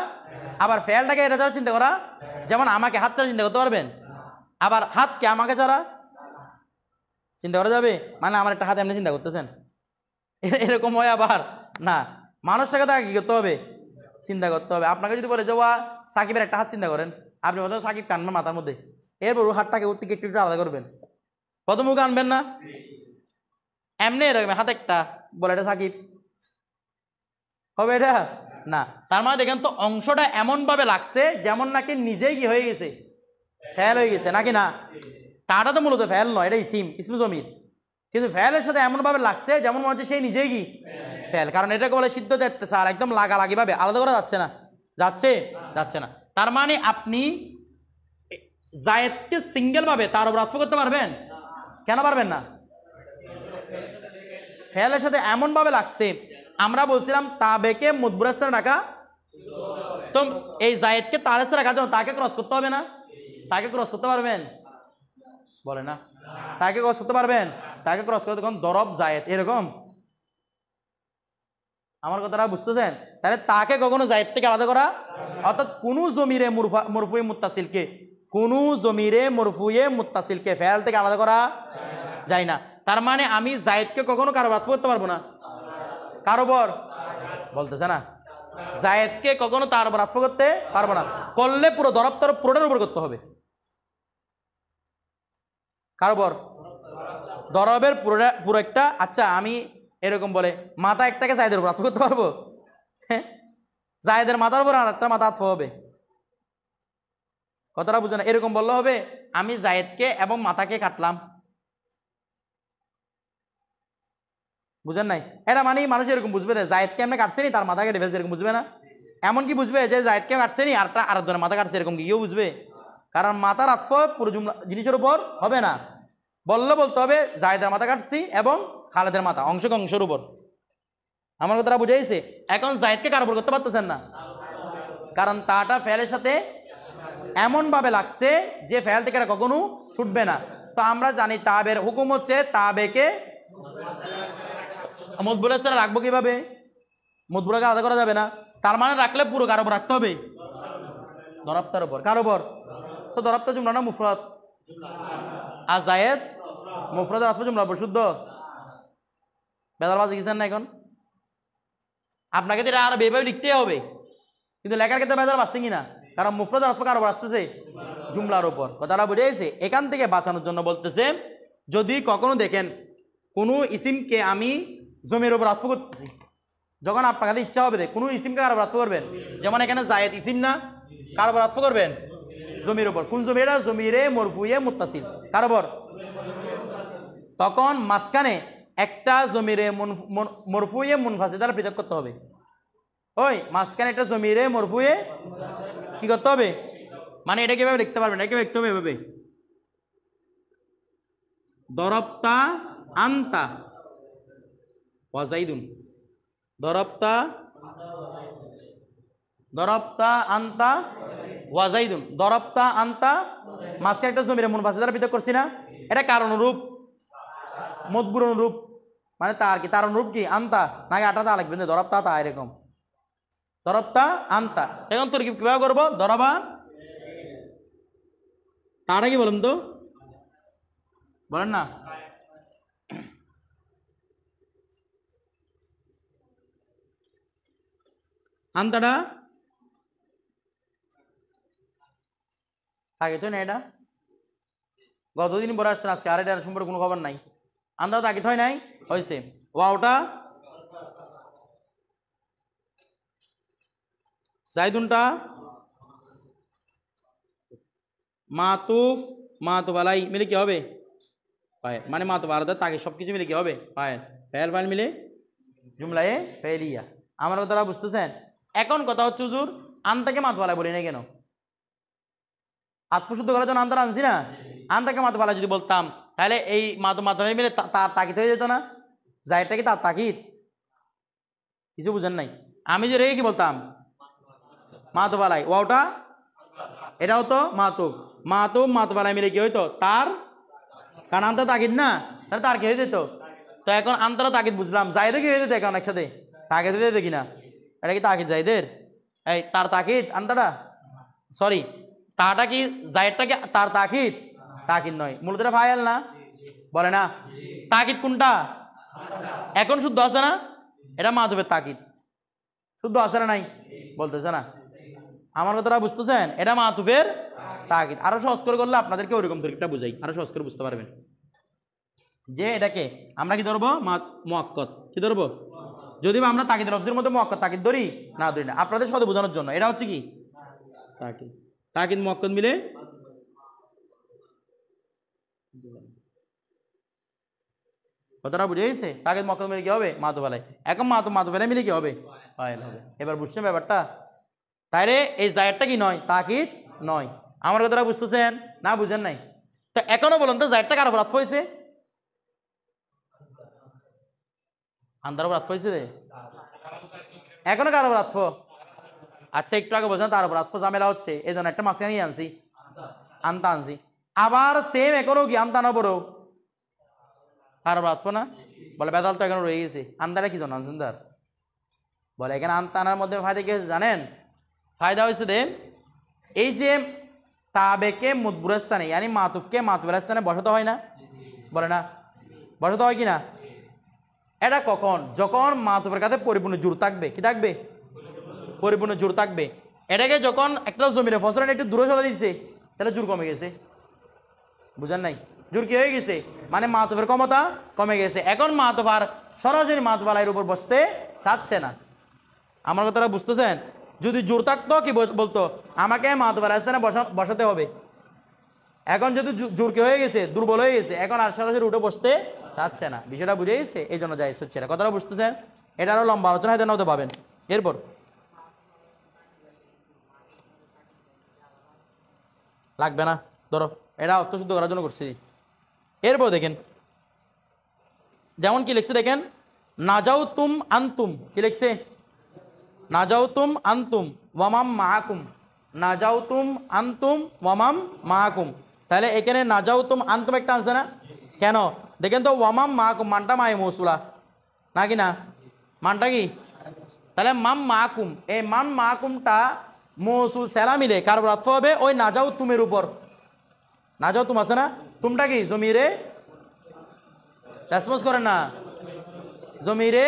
আবার ফেলটাকে এটা ছাড়া চিন্তা করা, যেমন আমাকে হাত ছাড়া চিন্তা করতে পারবেন, আবার হাতকে আমাকে ছাড়া চিন্তা করা যাবে? মানে আমার একটা হাত এমনি চিন্তা করতেছেন এরকম হয় আবার না, মানুষটাকে তাকে কী করতে হবে, চিন্তা করতে হবে। আপনাকে যদি বলে যে ওয়া সাকিবের একটা হাত চিন্তা করেন, আপনি বলছেন সাকিব টানবেন মাথার মধ্যে, এরপর হাতটাকে ওর থেকে একটু একটু আলাদা করবেন, প্রথম মুখে আনবেন না, এমনি এরকম হাত একটা বলে এটা সাকিব হবে এটা না। তার মানে দেখেন তো অংশটা এমনভাবে লাগছে যেমন নাকি নিজেই কি হয়ে গেছে, ফেল হয়ে গেছে নাকি না। তাটা তো মূলত ফেল নয়, এটা ইসমে জমির, কিন্তু ফেলের সাথে এমনভাবে লাগছে যেমন মনে হচ্ছে সেই নিজেই কি ফেল, কারণ এটাকে বলে সিদ্ধ দেখতে স্যার একদম লাগালাগি ভাবে আলাদা করা যাচ্ছে না, যাচ্ছে না। তার মানে আপনি জায়েদকে সিঙ্গেল ভাবে তার উপর আত্ম করতে পারবেন? কেন পারবেন না? ফেলের সাথে এমনভাবে লাগছে, আমরা বলছিলাম তাবেকে মুদবুরাস্তানে রাখা, তো এই জায়েদকে তারেসে রাখার জন্য তাকে ক্রস করতে হবে না? তাকে ক্রস করতে পারবেন? বলে না, তাকে ক্রস করতে পারবেন? তাকে ক্রস করতে তখন দরব জায়েদ এরকম, আমার কথাটা বুঝতেছেন? তাহলে তাকে কখনো জায়েদ থেকে আলাদা করা, অর্থাৎ কোনো জমিরে মরফুয়ে মুত্তাসিলকে, কোনো জমিরে মরফুয়ে মুত্তাসিলকে ফেল থেকে আলাদা করা যায় না। তার মানে আমি জায়েদকে কখনো কারো বাদ করতে পারবো না, কারো বর বলতেছে না, জায়েদকে কখনো তার উপর আত্ম করতে পারবো না, করলে পুরো দরব তরফ পুরোটার উপর করতে হবে। কারো বর দরবের পুরো একটা, আচ্ছা আমি এরকম বলে মাথা একটাকে জায়েদের উপর আত্ম করতে পারবো? জায়েদের মাথার উপর আর একটা মাথা আত্ম হবে, কথাটা বুঝে না? এরকম বললে হবে আমি জায়েদকে এবং মাথাকে কাটলাম, বুঝেন নাই? এটা মানে মানুষ এরকম বুঝবে যে জায়েদকে এমনি কাটছে নি তার মাথা কেটে ফেলছে, এরকম বুঝবে না। এমন কি বুঝবে যে জায়েদকে কাটছে নি আরটা আরেকজনের মাথা কাটছে, এরকম কিও বুঝবে? কারণ মাথার আত্ম পুরো জিনিসের উপর হবে না, বলতে হবে জায়েদের মাথা কাটছি এবং খালেদের মাথা অংশের উপর। আমার কথাটা বুঝাইছে? এখন জায়েদকে কার উপর করতে পারতেছেন না, কারণ তাটা ফেলের সাথে এমনভাবে লাগছে যে ফেল থেকে এটা কখনো ছুটবে না। তো আমরা জানি তাবের হুকুম হচ্ছে তাবেকে মজবুর স্থানে রাখবো কিভাবে? মজবুরাকে আলাদা করা যাবে না, তার মানে রাখলে পুরো কার উপর রাখতে হবে, দরবতার উপর। কার উপর? তো দরবতা জুমলা না মুফরাদ? আর জায়েদ মুফরাদের আত্ম জুমলা উপর, শুদ্ধ বেদারবাজি গেছেন না এখন? আপনাকে তো এটা আর বেভাবে লিখতে হবে, কিন্তু লেখার ক্ষেত্রে বেজার বাঁচছে কিনা, কারণ মুফরাদের অর্থ কার উপর আসতেছে, জুমলার উপর। কথাটা বুঝেছে? এখান থেকে বাঁচানোর জন্য বলতেছে যদি কখনো দেখেন কোনো ইসিমকে আমি জমির উপর আত্ম করতেছি, যখন আপনার কাছে ইচ্ছা হবে কোনো ইসিমকে কার উপর আত্ম করবেন, যেমন এখানে জায়েদ ইসিম না, কার উপর আত্ম করবেন? জমির উপর। কোন জমি? এটা জমিরে মরফুয়ে মুত্তাসিল, কার উপর? তখন মাঝখানে একটা জমিরে মরফুয়ে মুনফাসিল দ্বারা পৃথক করতে হবে। ওই মাঝখানে একটা জমিরে মরফুয়ে কি করতে হবে? মানে এটা কিভাবে লিখতে পারবেন? এটা কিভাবে লিখতে হবে? এভাবে দরবতা আনতা ওয়াজাইদুন, দরবতা আনতা ওয়াজাইদুন, দরবতা আনতা, মাঝখানে একটা জমিরে মুনফাসিল দ্বারা পৃথক করছি না? এটা কার অনুরূপ? মদবুর অনুরূপ। মানে তার কি? তার অনুরূপ কি? আনতা নাকি আটা তা লিখবেন? দরবতা তা এরকম, দরবতা আনতা। এখন তোর কিভাবে করবো? দরবা তারা কি বলেন তো, বলেন না? আনতাটা আগে তো না, এটা গতদিন পরে আসছেন, আজকে আর এটার সম্পর্কে কোনো খবর নাই। আন্দাজ আগে হয় নাই, হয়েছে ওয়াওটা জাইদুনটা মাতুফ আলাই মিলে কি হবে? ফাইল মানে মাতবার তাকে সব কিছু মিলে কি হবে ফাইল ফেল ফাইল মিলে জুমলায়ে ফেলিয়া। আমার কথাটা বুঝতেছেন? এখন কথা হচ্ছে হুজুর আনতাকে মাতবালায় বলি না কেন? আত্ম শুদ্ধ করার জন্য আনতার আনছি না, আনতাকে মাতবালা যদি বলতাম তাহলে এই মাতবালাই মিলে তার তাকিদ হয়ে যেত না? জাহিরটা কি তার তাকিদ? কিছু বুঝেন নাই? আমি যে রেগে কি বলতাম মাতবালাই, ওটা এটাও তো মাতুব, মাতুব মাতবালাই মিলে কি হইতো তার, কারণ আনতা তাকিদ না, তাহলে তার কি হয়ে যেত? তো এখন আন্তরা তাকিদ বুঝলাম, জাহিদে কি হয়ে যেত এখন একসাথে? তাকিদ হয়ে যেত কিনা? এটা কি তাকিদ জাহিদের? এই তার তাকিদ আনতাটা, সরি তাটা কি জাহিদটা কি তার তাকিদ? তাকিদ নয়, মূলত এটা ফাইল না, বলে না তাকিদ কোনটা? এখন শুদ্ধ আছে না? এটা মাতুবের তাকিদ, শুদ্ধ আছে না নাই? বলতেছে না। আমার কথাটা বুঝতেছেন? এটা মাতুবের তাকিদ। আরো সহজ করে করলে আপনাদেরকে ওইরকম তরিকটা বুঝাই, আরো সহজ করে বুঝতে পারবেন। যে এটাকে আমরা কি ধরবো মুআক্কাদ, কি ধরবো? যদি আমরা তাকিদের লফজের মধ্যে মুআক্কাদ তাকিদ ধরি না ধরি না, আপনাদের সাথে বোঝানোর জন্য এটা হচ্ছে কি তাকিদ, তাকিদ মুআক্কাদ মিলে কথাটা বুঝে গেছে? তাকিদ মুআক্কাদ মিলে কি হবে মাতুবালাই, এখন মাতুবালাই মিলে কি হবে ফাইল হবে। এবার বুঝছেন ব্যাপারটা? তাইলে এই জায়েরটা কি নয়? তাকিদ নয়। আমার কথাটা বুঝতেছেন না বুঝেন নাই? তো এখনো বলুন তো জায়েরটা কার উপর আতফ হয়েছে? আন্দার উপর আতফ হয়েছে, এখনো কার উপর আতফ? আচ্ছা একটু আগে বলছেন তার উপর আতফ, ঝামেলা হচ্ছে এই জন্য একটা মাঝখানে আনছি, আনতা আনছি। আবার সেম এখনো কি আমতা না পড়ো কার উপর আতফ না? বলে বেদাল তো এখনো রয়ে গেছে, আন্দাটা কি জন্য আনছেন তার? বলে এখানে আনতানার মধ্যে ফায়দা কি জানেন? ফায়দা হয়েছে দে এই যে তাবেকে মুদবুরস্থানে ইয়ানি মাতুফকে মাতুবের স্থানে বসাতে হয় না, বলে না বসাতে হয় কি না? এটা কখন? যখন মাতুফের কাছে পরিপূর্ণ জোর থাকবে, কি থাকবে? পরিপূর্ণ জোর থাকবে। এটাকে যখন একটা জমিরে ফসলেন একটু দূরে সরে দিচ্ছে তাহলে জোর কমে গেছে, বুঝেন নাই? জোর কি হয়ে গেছে মানে মাতুফের ক্ষমতা কমে গেছে, এখন মাতুফ আর সরাসরি মাতুবালাইয়ের উপর বসতে চাচ্ছে না। আমার কথাটা বুঝতেছেন? যদি জোর থাকতো কি বলতো আমাকে মাতুবার স্থানে বসাতে হবে, এখন যদি জোর কি হয়ে গেছে দুর্বল হয়ে গেছে, এখন আর সরাসরি উঠে বসতে চাচ্ছে না। বিষয়টা বুঝে গেছে? এই জন্য যাই হচ্ছে না। কথাটা বুঝতেছেন? এটা আরো লম্বা আলোচনা হয়তো নাও পাবেন। এরপর লাগবে না, ধরো এটা অর্থ শুদ্ধ করার জন্য করছি। এরপর দেখেন যেমন কি লিখছে দেখেন, নাজাউ তুম আন্তুম, কি লিখছে? নাজাউতুম আন্তুম ওয়ামাম মাআকুম, নাজাউতুম আন্তুম ওয়ামাম মাআকুম। তাহলে এখানে নাজাউতুম আন্তুম একটা আছে না? কেন দেখেন তো, ওয়ামাম মাআকুম মানটা মায়ে মৌসুলা নাকি না? মানটা কি? তাহলে মাম মাআকুম, এই মাম মাআকুমটা মৌসুল সেলা মিলে কার উপর আতফ হবে? ওই নাজাউতুমের উপর। নাজাউতুম আছে না, তুমটা কি জমিরে রেসপন্স করেন না, জমিরে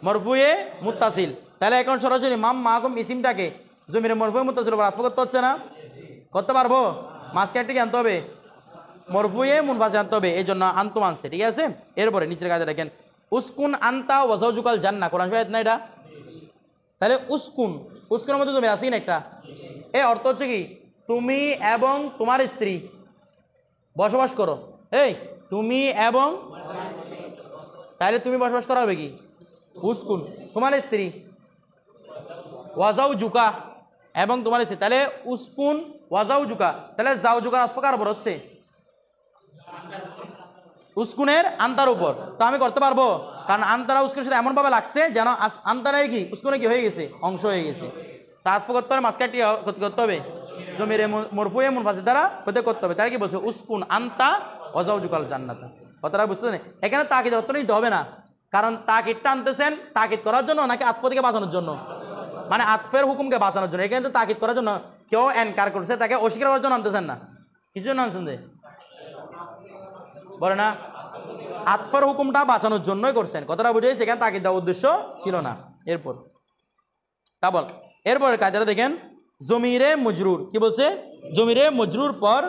মরফুয়ে মুত্তাসিল। তাহলে এখন সরাসরি মাম মাকুম ইসিমটাকে জমিরে মরফুয়ে মুত্তাসিল উপর আতফ করতে হচ্ছে না? করতে পারবো? মাঝখানটিকে আনতে হবে, মরফুয়ে মুনফাসি আনতে হবে, এই জন্য আনতুম আনছে, ঠিক আছে? এরপরে নিচের কাজে দেখেন, উসকুন আন্তা ওয়াজাউজুকাল জান্নাহ, কোরআন শরীফ না এটা? তাহলে উসকুন, উসকুনের মধ্যে জমির আছে না একটা? এই অর্থ হচ্ছে কি তুমি এবং তোমার স্ত্রী বসবাস করো। এই তুমি এবং, তাহলে তুমি বসবাস করা হবে কি উসকুন, তোমার স্ত্রী, ওয়াজাউ জুকা এবং তোমার স্ত্রী, তাহলে উসকুন ওয়াজাউ জুকা। তাহলে যাও জুকার আতফ কার উপর হচ্ছে? উসকুনের আন্তার উপর। তো আমি করতে পারবো, কারণ আন্তারা উসকুনের সাথে এমনভাবে লাগছে যেন আন্তারাই কি উসকুনে কি হয়ে গেছে, অংশ হয়ে গেছে। তা আতফ করতে হবে, মাঝখানটি করতে হবে জমিরে মরফুয়ে মুনফাসিল দ্বারা করতে হবে। তারা কি বলছে? উসকুন আন্তা ওয়াজাউ জুকাল জান্নাত। কথাটা বুঝতে দেন? এখানে তাকিদের অর্থ নিতে হবে না, কারণ তাকিদটা আনতেছেন তাকিদ করার জন্য নাকি আতফ থেকে বাঁচানোর জন্য? মানে আতফের হুকুমকে বাঁচানোর জন্য। এখানে তো তাকিদ করার জন্য, কেউ এনকার করছে তাকে অস্বীকার করার জন্য আনতেছেন না, কিছু জন্য আনছেন যে বলে না আতফের হুকুমটা বাঁচানোর জন্যই করছেন। কথাটা বুঝে সেখানে তাকিদ দেওয়ার উদ্দেশ্য ছিল না। এরপর তা বল, এরপর কায়দাটা দেখেন, জমিরে মজরুর, কি বলছে? জমিরে মজরুর পর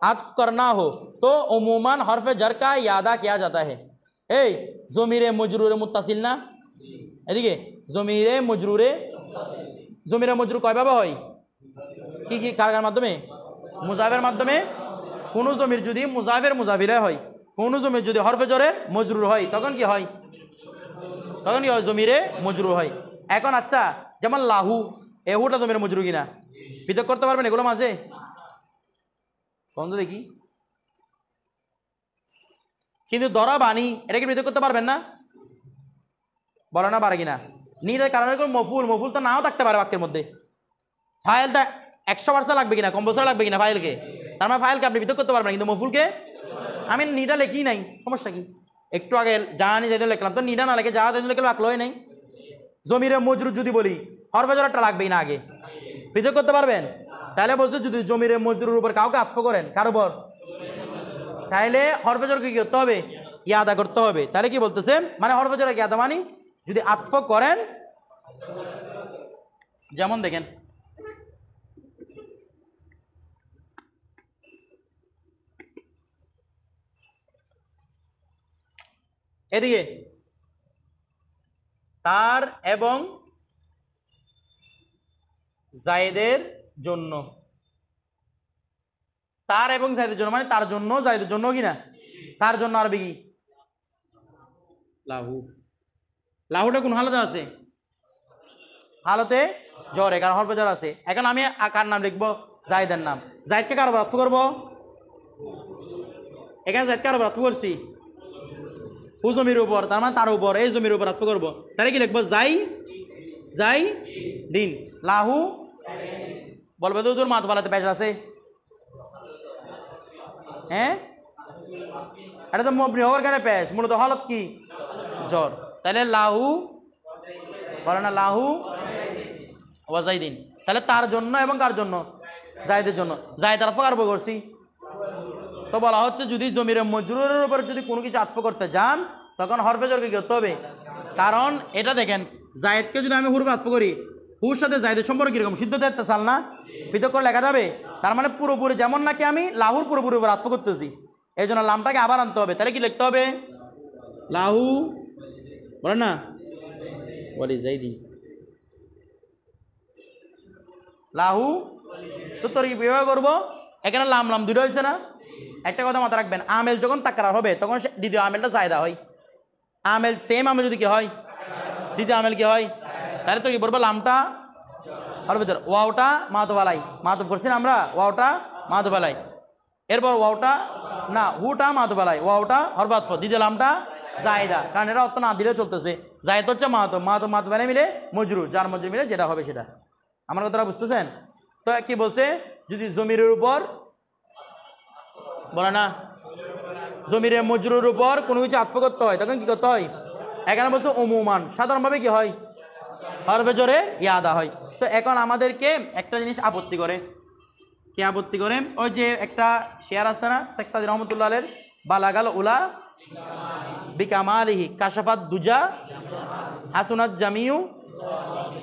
আতফ করনা হো তো উমুমান হরফে জার কা ইয়াদা কিয়া জাতা হে। এই জমিরে মজরুরে মুত্তাসিল না? এদিকে জমিরে মজরুরে, জমিরে মজরুর কয়ভাবে হয়? কি কি কার মাধ্যমে? মুজাফের মাধ্যমে। কোন জমির যদি মুজাফের মুজাফিরে হয় কোন জমি যদি হরফে জরের মজরুর হয় তখন কি হয়? তখন কি হয়? জমিরে মজরুর হয়। এখন আচ্ছা, যেমন লাহু, এহুটা জমিরে মজরুর কিনা পৃথক করতে পারবেন এগুলো মাঝে? কোন তো দেখি। কিন্তু দরা বাণী এটাকে পৃথক করতে পারবেন না? বলে না পারে কিনা? নির কারণে মফুল, মফুল তো নাও থাকতে পারে বাক্যের মধ্যে। ফাইলটা 100% লাগবে কিনা, কম্পালসারি লাগবে কিনা ফাইলকে? তার মানে ফাইলকে আপনি পৃথক করতে পারবেন, কিন্তু মফুলকে আমি নিটা লেখি নাই, সমস্যা কি? একটু আগে জানি যাই লিখলাম, তো নিটা না লেখে যা লিখলে আঁকলোই নাই। জমিরে মজরুর যদি বলি হরফে জরটা লাগবেই না, আগে পৃথক করতে পারবেন? তাহলে বলছে যদি জমিরে মজরুর উপর কাউকে আত্ম করেন, কার উপর, তাহলে হরফে জরকে কি করতে হবে? ইয়াদা করতে হবে। তাহলে কি বলতেছে, মানে হরফে জরকে ইয়াদা মানে যদি আত্ম করেন, যেমন দেখেন এদিকে তার এবং জায়েদের জন্য, তার এবং জায়েদের জন্য মানে তার জন্য জায়েদের জন্য কিনা, তার জন্য আরবি কি? লাহু। লাহুটা কোন হালতে আছে? হালতে জ্বরে, কারণ হরফে জ্বর আছে। এখন আমি কার নাম লিখবো? জায়েদের নাম। জায়েদকে কার উপর আত্ম করবো? এখানে জায়েদকে কার উপর আত্ম করছি? হু জমির উপর, তার মানে তার উপর, এই জমির উপর আত্ম করবো। তাহলে কি লিখবো? যাই যাই দিন লাহু। বলবে তো তোর মাতবালাতে পেশ আছে, হ্যাঁ এটা তো মবনি হওয়ার কারণে পেশ, মূলত হালত কি? জ্বর। তাহলে লাহু, বলে না লাহু ওয়াজাইদিন। তাহলে তার জন্য এবং কার জন্য? জায়েদের জন্য। জায়েদ আরফ কার উপর করছি? তো বলা হচ্ছে যদি জমির মজরুরের উপর যদি কোনো কিছু আত্ম করতে যান, তখন হরফে জরকে কি করতে হবে? কারণ এটা দেখেন, জায়েদকে যদি আমি হুরফে আত্ম করি, হুর সাথে জায়েদের সম্পর্ক কিরকম? সিদ্ধ চাল না, পৃথক করে লেখা যাবে। তার মানে পুরোপুরি যেমন নাকি আমি লাহুর পুরোপুরি উপর আত্ম করতেছি, এই জন্য লামটাকে আবার আনতে হবে। তাহলে কি লিখতে হবে? লাহু, বলেন না ওয়ালি জাইদি, লাহু। তো তোর কি বিভাগ করবো? এখানে লাম লাম দুটো হয়েছে না? একটা কথা মাথা রাখবেন, আমেল যখন তাকরার হবে তখন দ্বিতীয় আমেলটা জায়দা হয়। আমেল সেম আমেল যদি কি হয়, দ্বিতীয় আমেল কি হয়? তাহলে তো কি বলবো? লামটা হরফে জর, ওয়াওটা মাতবালাই, মাতব করছি না আমরা, ওয়াওটা মাতবালাই। এরপর ওয়াওটা না, হুটা মাতবালাই, ওয়াওটা হরফাতফ, দ্বিতীয় লামটা জায়দা, কারণ এটা অর্থ না দিলেও চলতেছে। জায়দ হচ্ছে মাতব, মাতব মাতবালাই মিলে মজরুর, যার মজরুর মিলে যেটা হবে সেটা। আমার কথাটা বুঝতেছেন? তো কি বলছে, যদি জমিরের উপর, বলে না জমিরে মজরুর উপর কোনো কিছু আত্ম করতে হয় তখন কি করতে হয়? এখানে বলছে ওমুমান, সাধারণভাবে কি হয়? হরফে জরে ইয়াদা হয়। তো এখন আমাদেরকে একটা জিনিস আপত্তি করে, কি আপত্তি করে? ওই যে একটা শেয়ার আছে না শেখ সাদি রহমতুল্লাহ আলের, বালাগাল উলা বিকামালিহি কাশাফাত দুজা হাসুনাত জামিউ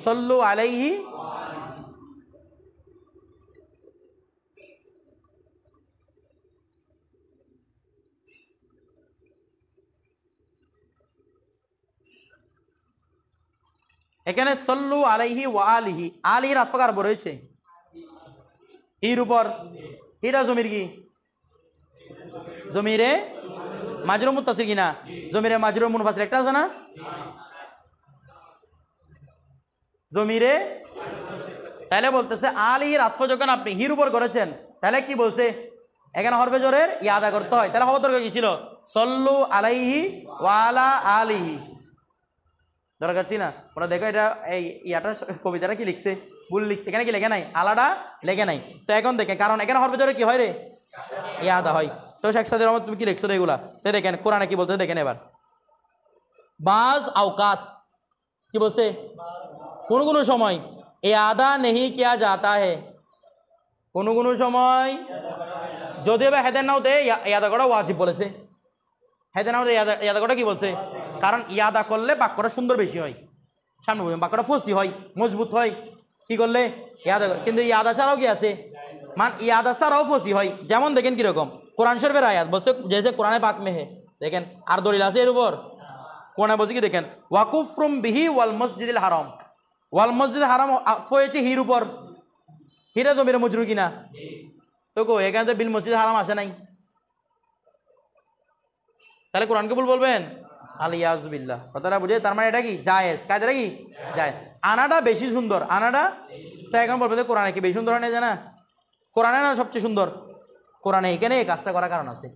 সল্লু আলাইহি। এখানে সল্লু আলাইহি ওয়া আলিহি, আলিহির আফকার বড় হয়েছে হির উপর। হিরা জমির কি? জমিরে মাজরুর মুত্তাসিল কিনা? জমিরে মাজরুর মুনফাসিল একটা আছে না? জমিরে, তাহলে বলতেছে আলিহির আত্ম যখন আপনি হির উপর করেছেন, তাহলে কি বলছে? এখানে হরফে জোরের ইয়াদা করতে হয়। তাহলে হওয়া দরকার কি ছিল? সল্লু আলাইহি ওয়ালা আলিহি। দরকার ছিল না? ওরা দেখো এটা এই ইয়াটা কবিতাটা কি লিখছে, ভুল লিখছে, এখানে কি লেখে নাই, আলাদা লেখে নাই। তো এখন দেখেন, কারণ এখানে হরফে জোরে কি হয় রে? ইয়াদা হয়। তো শেখ সাদির রহমত তুমি কি লিখছো এগুলা? তো দেখেন কোরআনে কি বলতে দেখেন এবার। বাজ আওকাত কি বলছে? কোন কোন সময় ইয়াদা নেহি কিয়া যাতা হে, কোন কোন সময় যদিও বা হেদের নাওতে ইয়াদা করা ওয়াজিব বলেছে। হেদের নাওতে ইয়াদা করা কি বলছে? কারণ ইয়াদা করলে বাক্যটা সুন্দর বেশি হয়, সামনে বলবেন বাক্যটা ফসি হয়, মজবুত হয় কি করলে? ইয়াদা করে। কিন্তু ইয়াদা ছাড়াও কি আছে? মান ইয়াদা ছাড়াও ফসি হয়। যেমন দেখেন কিরকম, কোরআন শরীফের আয়াত বলছে যে কোরআনে পাক মেহে, দেখেন আর দলিল আছে এর উপর। কোরআনে বলছে কি দেখেন, ওয়াকুফরুম বিহি ওয়াল মসজিদুল হারাম, ওয়াল মসজিদ হারাম হয়েছে হির উপর। হিরা জমির মজরুর কিনা? তো কো এখানে তো বিল মসজিদ হারাম আসে নাই। তাহলে কোরআনকে ভুল বলবেন? আলিয়াজবিল্লাহ। কথাটা বুঝে? তার মানে এটা কি জায়েজ, কায়দাটা কি জায়েজ। আনাটা বেশি সুন্দর, আনাটা তো এখন বলবে যে কোরআনে কি বেশি সুন্দর হয় না? কোরআনে না সবচেয়ে সুন্দর? কোরআনে এখানে এই কাজটা করার কারণ আছে।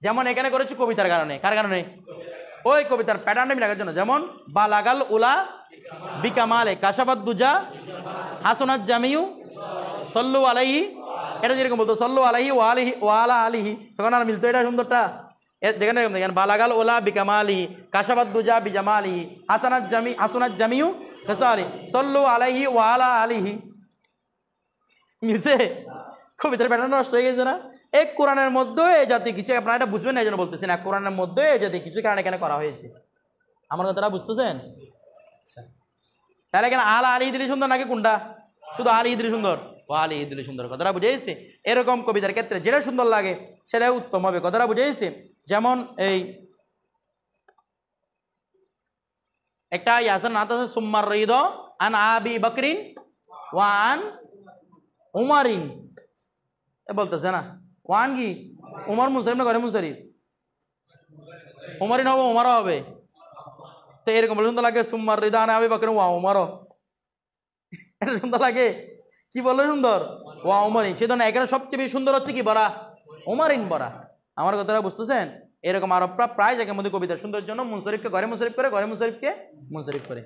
যেমন এখানে করেছি কবিতার কারণে। কার কারণে? ওই কবিতার প্যাটার্নটা মিলানোর জন্য। যেমন বালাগাল উলা বিকামালে কাশাবাদ দুজা হাসনাত জামিউ সল্লু আলাইহি, এটা যেরকম বলতো সল্লু আলাইহি ওয়া আলিহি ওয়ালা আলিহি, তখন আর মিলতো এটা সুন্দরটা। দেখেন দেখেন বালাগাল ওলা বিকামালিহি কাশাবাদ দুজা বিজামালিহি হাসনাত জামিউ খেসালি সল্লু আলাইহি ওয়ালা আলিহি, মিলছে? কবিতার প্যাটার্ন নষ্ট হয়ে গেছে না? এক কোরআনের মধ্যে এই জাতীয় কিছু, আপনারা এটা বুঝবেন না এই জন্য বলতেছি না, কোরআনের মধ্যে এই জাতীয় কিছু কারণে এখানে করা হয়েছে। আমার কথাটা বুঝতেছেন? আচ্ছা, তাহলে এখানে আলা আলী দিলে সুন্দর নাকি কোনটা? শুধু আলী দিলে সুন্দর? ও আলী দিলে সুন্দর। কথাটা বুঝে গেছে? এরকম কবিতার ক্ষেত্রে যেটা সুন্দর লাগে সেটাই উত্তম হবে। কথাটা বুঝে গেছে? যেমন এই একটা ইয়াসার নাত আছে, সুম্মার রিদ আন আবি বকরিন ওয়ান উমারিন, বলতেছে না ওয়ান কি উমর মুশারিফ না ঘরে মুশারিফ? উমারিন হবে, উমারও হবে। তো এরকম বলে সুন্দর লাগে, সুম্মার রিদা আন আবি বকরিন ওয়া উমারও, এটা সুন্দর লাগে? কি বললো সুন্দর? ওয়া উমারিন। সে ধরনের এখানে সবচেয়ে বেশি সুন্দর হচ্ছে কি বরা? উমারিন বরা। আমার কথাটা বুঝতেছেন? এরকম আরবরা প্রায় জায়গার মধ্যে কবিতা সুন্দর জন্য মুনসরিফকে ঘরে মুনসরিফ করে, ঘরে মুনসরিফকে মুনসরিফ করে।